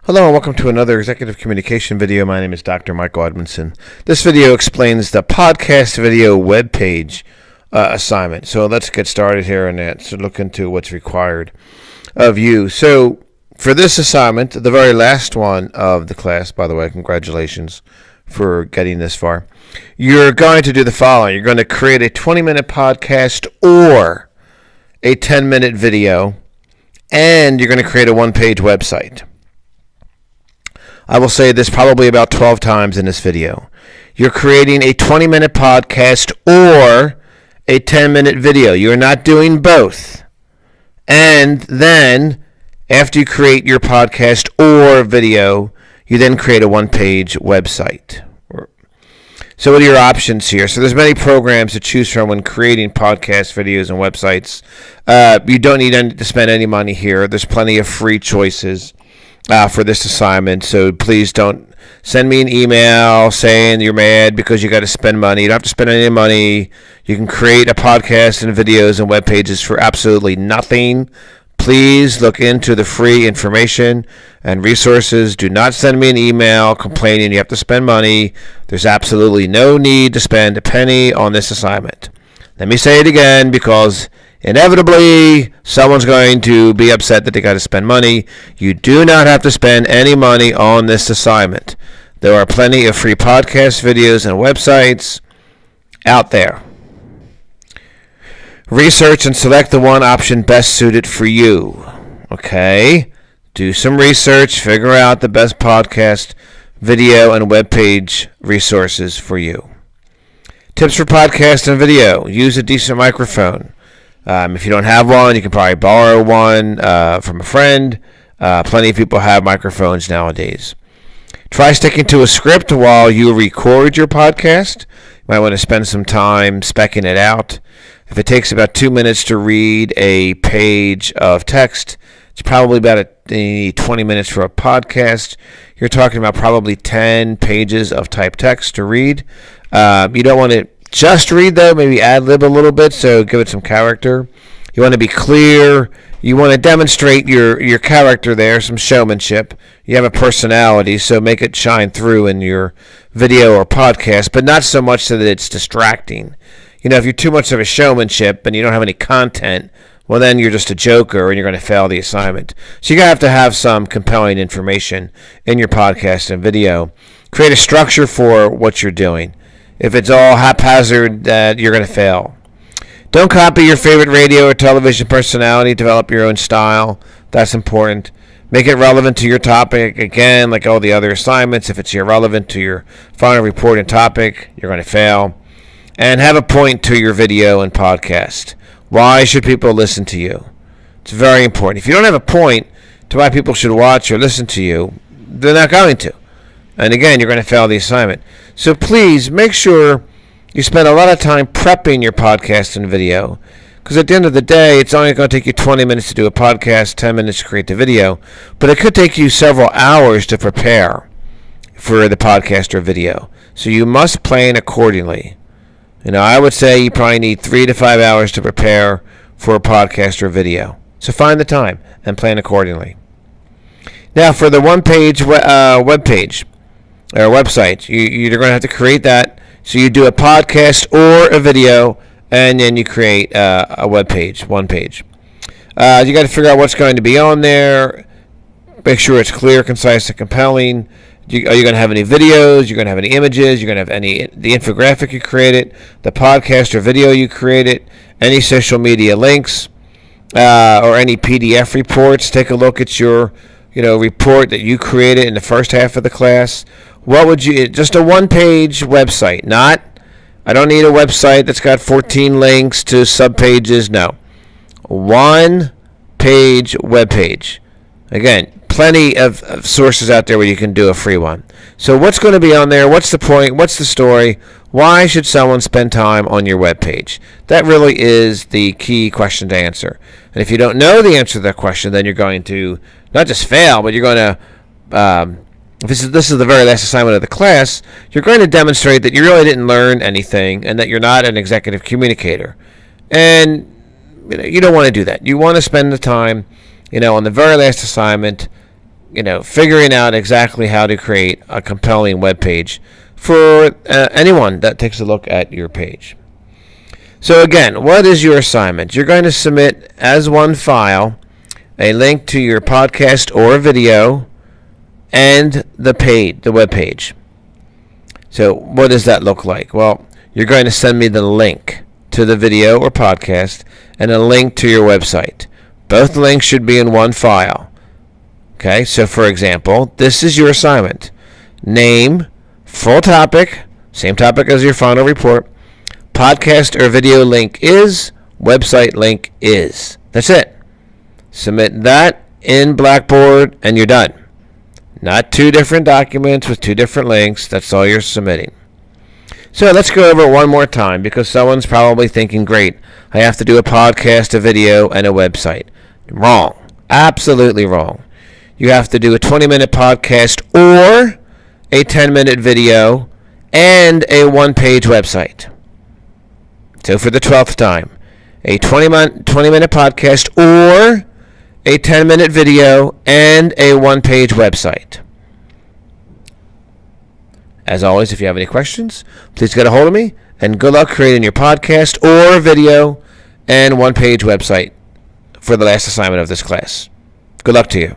Hello and welcome to another executive communication video. My name is Dr. Michael Edmondson. This video explains the podcast video webpage assignment. So let's get started here and look into what's required of you. So for this assignment, the very last one of the class, by the way, congratulations for getting this far. You're going to do the following. You're going to create a 20-minute podcast or a 10-minute video, and you're going to create a one-page website. I will say this probably about 12 times in this video. You're creating a 20-minute podcast or a 10-minute video. You're not doing both. And then, after you create your podcast or video, you then create a one-page website. So what are your options here? So there's many programs to choose from when creating podcasts, videos, and websites. You don't need to spend any money here. There's plenty of free choices for this assignment, so please don't send me an email saying you're mad because you got to spend money. You don't have to spend any money. You can create a podcast and videos and web pages for absolutely nothing. Please look into the free information and resources. Do not send me an email complaining you have to spend money. There's absolutely no need to spend a penny on this assignment. Let me say it again, because inevitably, someone's going to be upset that they got to spend money. You do not have to spend any money on this assignment. There are plenty of free podcast videos and websites out there. Research and select the one option best suited for you. Okay? Do some research. Figure out the best podcast, video, and webpage resources for you. Tips for podcast and video. Use a decent microphone. If you don't have one, you can probably borrow one from a friend. Plenty of people have microphones nowadays. Try sticking to a script while you record your podcast. You might want to spend some time speccing it out. If it takes about 2 minutes to read a page of text, it's probably about 20 minutes for a podcast. You're talking about probably 10 pages of typed text to read. You don't want to just read, though, maybe ad-lib a little bit, so give it some character. You want to be clear. You want to demonstrate your character there, some showmanship. You have a personality, so make it shine through in your video or podcast, but not so much so that it's distracting. You know, if you're too much of a showmanship and you don't have any content, well, then you're just a joker and you're going to fail the assignment. So you have to have some compelling information in your podcast and video. Create a structure for what you're doing. If it's all haphazard, you're going to fail. Don't copy your favorite radio or television personality. Develop your own style. That's important. Make it relevant to your topic. Again, like all the other assignments, if it's irrelevant to your final report and topic, you're going to fail. And have a point to your video and podcast. Why should people listen to you? It's very important. If you don't have a point to why people should watch or listen to you, they're not going to. And again, you're going to fail the assignment. So please make sure you spend a lot of time prepping your podcast and video, because at the end of the day, it's only going to take you 20 minutes to do a podcast, 10 minutes to create the video, but it could take you several hours to prepare for the podcast or video. So you must plan accordingly. You know, I would say you probably need 3 to 5 hours to prepare for a podcast or video. So find the time and plan accordingly. Now, for the one-page web page or website, you're going to have to create that. So you do a podcast or a video, and then you create a web page, one page. You got to figure out what's going to be on there. Make sure it's clear, concise, and compelling. Are you going to have any videos? You're going to have any images? You're going to have the infographic you created, the podcast or video you created, any social media links, or any PDF reports. Take a look at your report that you created in the first half of the class. What would you, just a one-page website, I don't need a website that's got 14 links to subpages, no. One-page web page. Again, plenty of sources out there where you can do a free one. So what's going to be on there? What's the point? What's the story? Why should someone spend time on your web page? That really is the key question to answer. And if you don't know the answer to that question, then you're going to not just fail, but you're going to, if this is the very last assignment of the class, you're going to demonstrate that you really didn't learn anything and that you're not an executive communicator. And you don't want to do that. You want to spend the time, on the very last assignment figuring out exactly how to create a compelling web page for anyone that takes a look at your page. So again, what is your assignment? You're going to submit as one file a link to your podcast or video and the web page. So what does that look like? Well, you're going to send me the link to the video or podcast and a link to your website. Both links should be in one file. Okay, so for example, this is your assignment. Name, full topic, same topic as your final report, podcast or video link is, website link is. That's it. Submit that in Blackboard and you're done. Not two different documents with two different links. That's all you're submitting. So let's go over it one more time because someone's probably thinking, great, I have to do a podcast, a video, and a website. Wrong. Absolutely wrong. You have to do a 20-minute podcast or a 10-minute video and a one-page website. So for the 12th time, a 20-minute podcast or a 10-minute video and a one-page website. As always, if you have any questions, please get a hold of me, and good luck creating your podcast or video and one-page website for the last assignment of this class. Good luck to you.